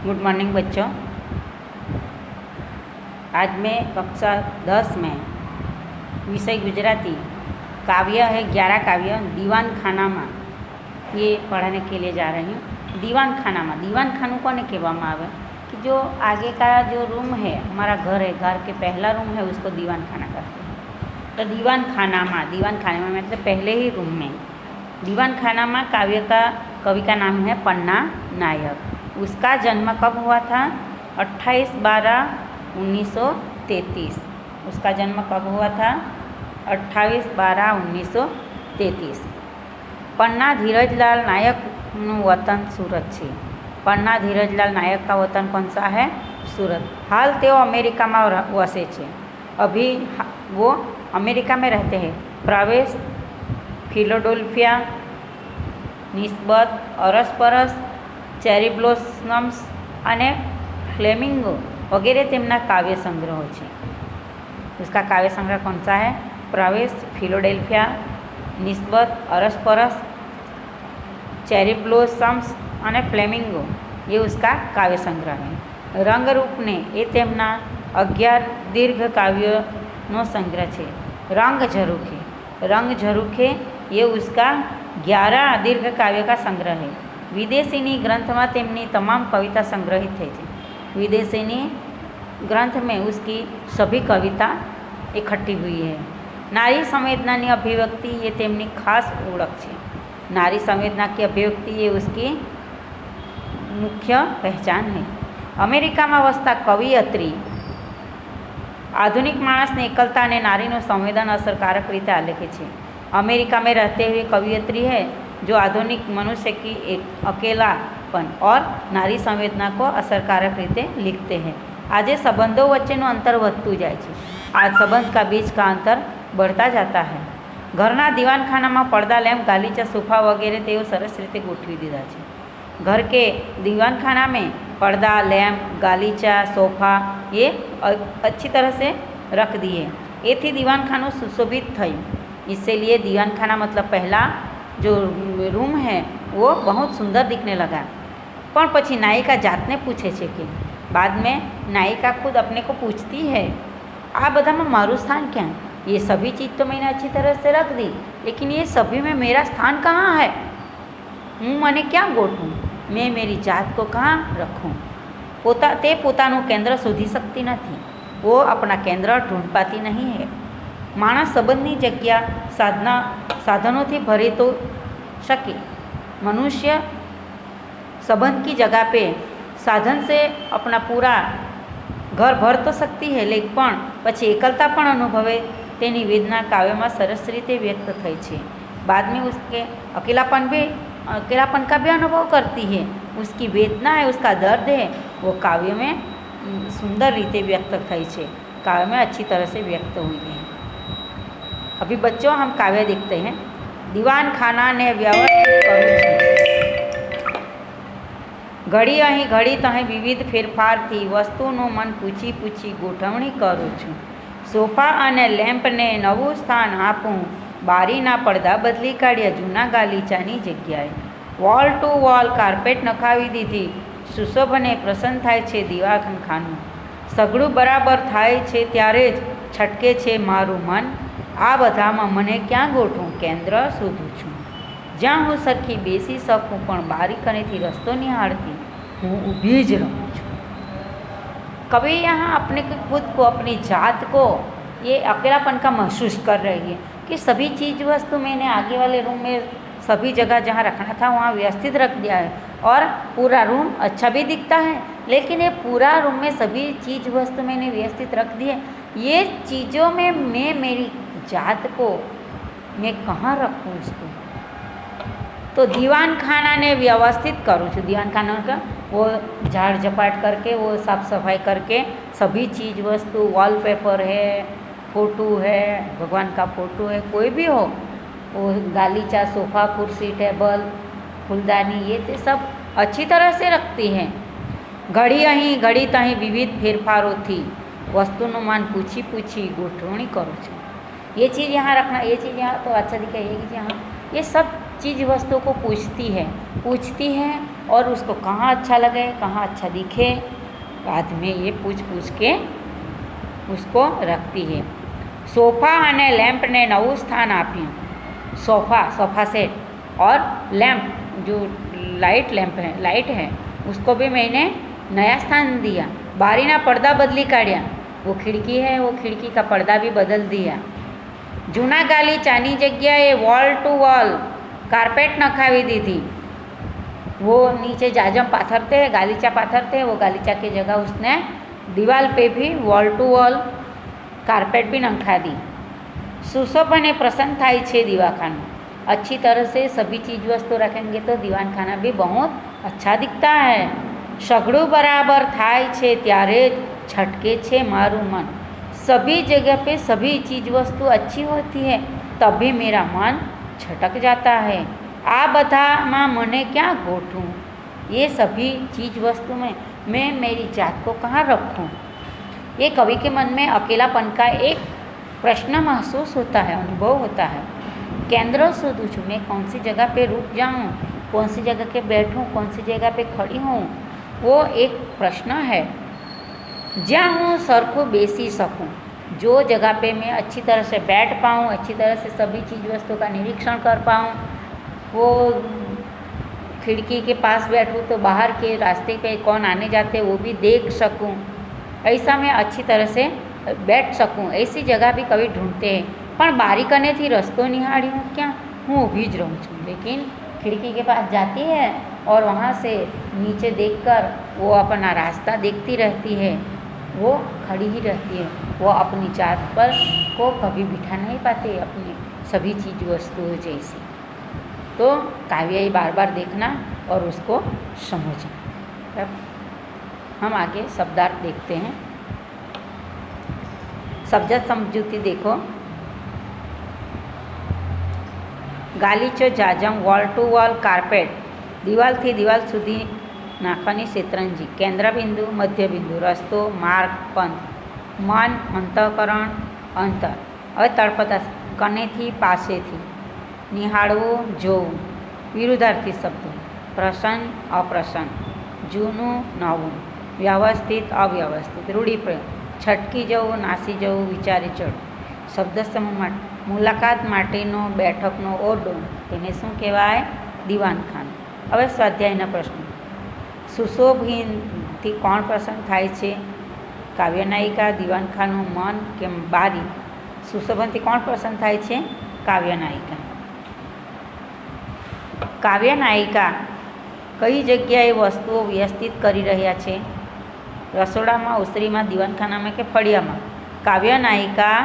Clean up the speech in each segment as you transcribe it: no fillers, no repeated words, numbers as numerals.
Good morning बच्चों। आज मैं कक्षा 10 में विषय गुजराती काव्य है 11 काव्य दीवान खाना में ये पढ़ाने के लिए जा रही हूँ। दीवान खाना में दीवान खानु कोने कहेवामां आवे कि जो आगे का जो रूम है, हमारा घर है, घर के पहला रूम है, उसको दीवान खाना कहते हैं। तो दीवान खाना में मतलब पहले ही रूम में। दीवान खाना में काव्य का कवि का नाम है पन्ना नायक। उसका जन्म कब हुआ था? 28/12/1933। उसका जन्म कब हुआ था? 28/12/1933। पन्ना धीरजलाल नायकનું वतन सूरत है। पन्ना धीरजलाल नायक का वतन कौन सा है? सूरत। हाल तेओ अमेरिका में वसे छे। अभी वो अमेरिका में रहते हैं। प्रवेश फिलाडेल्फिया, निस्बत, अरसपरस, चेरी ब्लॉसम्स અને फ्लेमिंगो वगैरह તેમના काव्य संग्रहों છે। उसका काव्य संग्रह कौन सा है? प्रवेश, फिलाडेल्फिया, निस्बत, अरसपरस, चेरी ब्लॉसम्स અને फ्लेमिंगो, ये उसका काव्य संग्रह है। रंग रूप ने ये તેમના 11 दीर्घ काव्यों संग्रह है। रंग झरूखे ये उसका 11 दीर्घ काव्य का संग्रह है। विदेशीनी ग्रंथ में તેમની तमाम कविता संग्रहित है। विदेशीनी ग्रंथ में उसकी सभी कविता इकट्ठी हुई है। नारी संवेदना की अभिव्यक्ति ये તેમની खास ओळख है। नारी संवेदना की अभिव्यक्ति ये उसकी मुख्य पहचान है। अमेरिका में वसता कवियत्री आधुनिक माणस ने एकलता ने नारी संवेदन असरकारक रीते आलेखे छे। अमेरिका में रहते हुए कवियत्री है जो आधुनिक मनुष्य की एक अकेलापन और नारी संवेदना को असरकारक रीते लिखते हैं। आज संबंधों वच्चेનું अंतर વધતું જાય છે। आज संबंध का बीच का अंतर बढ़ता जाता है। घरना दीवानखाना में પડદા, લેમ્પ, ગાલીચા, सोफा वगैरह तेओ सरस रीते गोठवी दीधा है। घर के दीवानखाना में पर्दा, लैम्प, गालीचा, सोफा ये अच्छी तरह से रख दिए। ये थी दीवानखाना सुशोभित थई। इसलिए दीवानखाना मतलब पहला जो रूम है वो बहुत सुंदर दिखने लगा। पर पछी नायिका जातने पूछे छे कि बाद में नायिका खुद अपने को पूछती है, आ बधा में मारू स्थान क्या है? ये सभी चीज़ तो मैंने अच्छी तरह से रख दी, लेकिन ये सभी में मेरा स्थान कहाँ है? हूँ मने क्या गोठूँ? मैं मेरी जात को कहाँ रखूँ? पोताનું केंद्र शोधी सकती नहीं। वो अपना केंद्र ढूंढ पाती नहीं है। माणस संबंधनी जग्या साधनों थी भरी तो शके। मनुष्य संबंध की जगह पे साधन से अपना पूरा घर भर तो सकती है, लेकिन पछी एकलता पण अनुभवे तेनी वेदना काव्य में सरस रीते व्यक्त थई छे। बाद में उसके अकेलापन का भी अनुभव करती है। उसकी वेदना है, उसका दर्द है, वो काव्य में सुंदर रीते व्यक्त थई छे। काव्य में अच्छी तरह से व्यक्त हुई है। अभी बच्चों हम काव्य देखते हैं। दीवान खाना ने व्यवस्थित करूँ छूं। घड़ी अहीं घड़ी तहीं विविध फेरफार थी वस्तुનું मन पूछी पूछी गोठवणी करूँ छूं। सोफा अने लेम्प ने नवुं स्थान आपूं। बारीना પડદા બદલી કાઢ્યા જૂના ગાલીચાની જગ્યાએ। वॉल टू वॉल कार्पेट नखावी दीधी। सुशोभने प्रसन्न थाय छे दीवान खानु। सगळुं बराबर थाय छे त्यारे ज छटके छे मारुं मन। आ बधामां मने क्यां गोठूं? केंद्र शोधुं छुं। ज्यां हुं सरखी बेसी सकूं पण बारीकणीथी रस्तो निहाळती हूँ ऊभी ज रहूं छुं। कवि यहाँ अपने खुद को, अपनी जात को ये अकेलापन का महसूस कर रही है कि सभी चीज़ वस्तु मैंने आगे वाले रूम में सभी जगह जहाँ रखना था वहाँ व्यवस्थित रख दिया है और पूरा रूम अच्छा भी दिखता है, लेकिन ये पूरा रूम में सभी चीज़ वस्तु मैंने व्यवस्थित रख दी है। ये चीज़ों में मैं मेरी जात को मैं कहाँ रखूँ इसको? तो दीवान खाना ने व्यवस्थित करूँ छूँ। दीवान खाना का वो झाड़ झपाट करके, वो साफ़ सफाई करके सभी चीज़ वस्तु, वॉलपेपर है, फ़ोटो है, भगवान का फ़ोटो है, कोई भी हो, वो गालीचा, सोफ़ा, कुर्सी, टेबल, फूलदानी ये तो सब अच्छी तरह से रखती हैं। घड़ी अहीं घड़ी तहीं विविध फेरफारों थी वस्तुનું मान पूछी पूछी गोठवणी करूँ छूं। ये चीज़ यहाँ रखना, ये चीज़ यहाँ तो अच्छा दिखा, ये चीज़ यहाँ, ये सब चीज़ वस्तुओं को पूछती है और उसको कहाँ अच्छा लगे, कहाँ अच्छा दिखे, बाद में ये पूछ पूछ के उसको रखती है। सोफा અને લેમ્પને નવું સ્થાન આપ્યું। सोफ़ा सेट और लैंप जो लाइट है उसको भी मैंने नया स्थान दिया। बारी ना पर्दा बदली काढ़िया, वो खिड़की है वो खिड़की का पर्दा भी बदल दिया। जूना गालीचानी जग्याए वॉल टू वॉल कारपेट नखावी दी थी। वो नीचे जाजम पाथरते हैं, गालीचा पाथरते हैं, वो गालीचा की जगह उसने दीवार पे भी वॉल टू वॉल कारपेट भी नखा दी। सुशोभन प्रसन्न थाय छे दीवाखाना। अच्छी तरह से सभी चीज़ वस्तु रखेंगे तो दीवान खाना भी बहुत अच्छा दिखता है। सगड़ू बराबर थाय छे त्यारे छटके छे मारू मन। सभी जगह पे सभी चीज़ वस्तु अच्छी होती है तभी मेरा मन छटक जाता है। आ बधा मां मने क्या गोठूं, ये सभी चीज़ वस्तु में मैं मेरी जात को कहाँ रखूं। ये कवि के मन में अकेलापन का एक प्रश्न महसूस होता है, अनुभव होता है। केंद्र शोधूं छूं, मैं कौन सी जगह पे रुक जाऊं, कौन सी जगह के बैठूं, कौन सी जगह पे खड़ी हूँ, वो एक प्रश्न है। जहाँ हूँ सरखू बेसी सकूँ, जो जगह पे मैं अच्छी तरह से बैठ पाऊँ, अच्छी तरह से सभी चीज़ वस्तु का निरीक्षण कर पाऊँ, वो खिड़की के पास बैठूँ तो बाहर के रास्ते पे कौन आने जाते वो भी देख सकूँ, ऐसा मैं अच्छी तरह से बैठ सकूँ, ऐसी जगह भी कभी ढूंढते हैं। पर बारी कने थी रस्तो निहाड़ी हूँ क्या, हूँ ऊभी ज रहूँ छूँ, लेकिन खिड़की के पास जाती है और वहाँ से नीचे देखकर वो अपना रास्ता देखती रहती है, वो खड़ी ही रहती है, वो अपनी चाँद पर को कभी बिठा नहीं पाती अपनी सभी चीज़ वस्तुओं जैसी। तो काव्य ही बार बार देखना और उसको समझना। अब हम आगे शब्दार्थ देखते हैं। शब्द समझूती देखो। गालीचो जाजम वॉल टू वॉल कारपेट, दीवाल थी दीवाल सुधी नाखવાની શેતરંજી, કેન્દ્રબિંદુ મધ્યબિંદુ, રસ્તો માર્ગ પંથ, મન અંતઃકરણ અંતર। હવે તળપદા કનેથી પાસેથી, નિહાળવું જોવું, વિરુદ્ધાર્થી શબ્દો, પ્રસન્ન અપ્રસન્ન, જૂનું નવું, વ્યવસ્થિત અવ્યવસ્થિત, રૂઢિપ્રયોગ, છટકી જવું નાસી જવું વિચારી ચડવું। શબ્દ સમૂહ મુલાકાત માટેનો બેઠકનો ઓરડો, તેને શું કહેવાય, દીવાનખાનું। હવે સ્વાધ્યાયના પ્રશ્નો। સુશોભનથી કોણ પ્રસન્ન થાય છે, કાવ્યનાયિકા, દીવાનખાનું, મન કે બારી। સુશોભનથી કોણ પ્રસન્ન થાય છે, કાવ્યનાયિકા। કાવ્યનાયિકા કઈ જગ્યાએ વસ્તુઓ વ્યવસ્થિત કરી રહ્યા છે, રસોડામાં, ઓસરીમાં, દીવાનખાનામાં કે ફળિયામાં। કાવ્યનાયિકા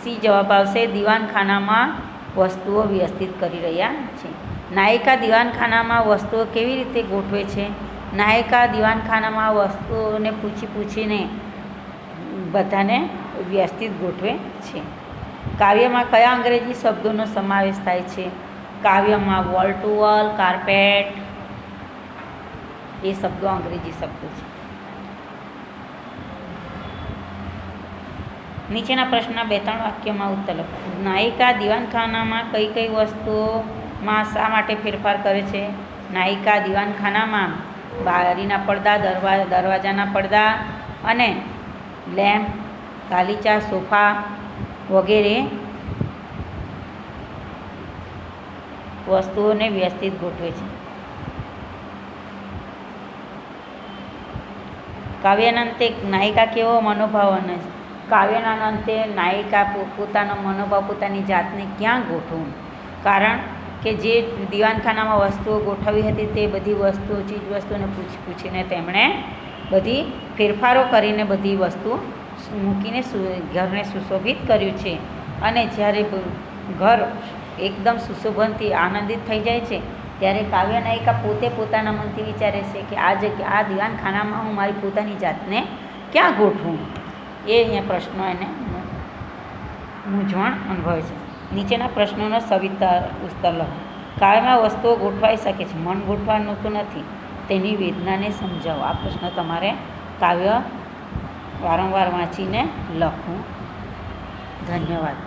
સી જવાબ આવશે, દીવાનખાનામાં વસ્તુઓ વ્યવસ્થિત કરી રહ્યા છે। નાયિકા દીવાનખાનામાં વસ્તુઓ કેવી રીતે ગોઠવે છે, નાયિકા દીવાનખાનામાં વસ્તુઓને પૂછી પૂછીને બધાને વ્યવસ્થિત ગોઠવે છે। કાવ્યમાં કયા અંગ્રેજી શબ્દોનો સમાવેશ થાય છે, કાવ્યમાં વોલ ટુ વોલ, કાર્પેટ, એ શબ્દો અંગ્રેજી શબ્દો છે। નીચેના પ્રશ્નના 2-3 વાક્યમાં ઉત્તર લખો। નાયિકા દીવાનખાનામાં કઈ કઈ વસ્તુઓમાં શા માટે ફેરફાર કરે છે, નાયિકા દીવાનખાનામાં બારીના પડદા, દરવાજાના પડદા અને લેમ્પ, ગાલીચા, સોફા વગેરે વસ્તુઓને વ્યવસ્થિત ગોઠવે છે। કાવ્યના અંતે નાયિકા કેવો મનોભાવ અને કાવ્યના અંતે નાયિકા પોતાનો મનોભાવ, પોતાની જાતને ક્યાં ગોઠવું, કારણ કે જે દીવાનખાનામાં વસ્તુઓ ગોઠવી હતી તે બધી વસ્તુઓ ચીજ વસ્તુને પૂછીને તેમણે બધી ફેરફારો કરીને બધી વસ્તુ મૂકીને ઘરને સુશોભિત કર્યું છે। અને જ્યારે ઘર એકદમ સુશોભનથી આનંદિત થઈ જાય છે ત્યારે કાવ્યનાયિકા પોતે પોતાના મનથી વિચારે છે કે આ દીવાનખાનામાં હું મારી પોતાની જાતને ક્યાં ગોઠવું, એ અહીંયા પ્રશ્નો એને મૂંઝવણ અનુભવે છે। નીચેના પ્રશ્નોનો સવિસ્તાર ઉત્તર લખો। કાવ્યમાં વસ્તુઓ ગોઠવાઈ શકે છે, મન ગોઠવાનું તો નથી, તેની વેદનાને સમજાવો। આ પ્રશ્ન તમારે કાવ્ય વારંવાર વાંચીને લખવું। ધન્યવાદ।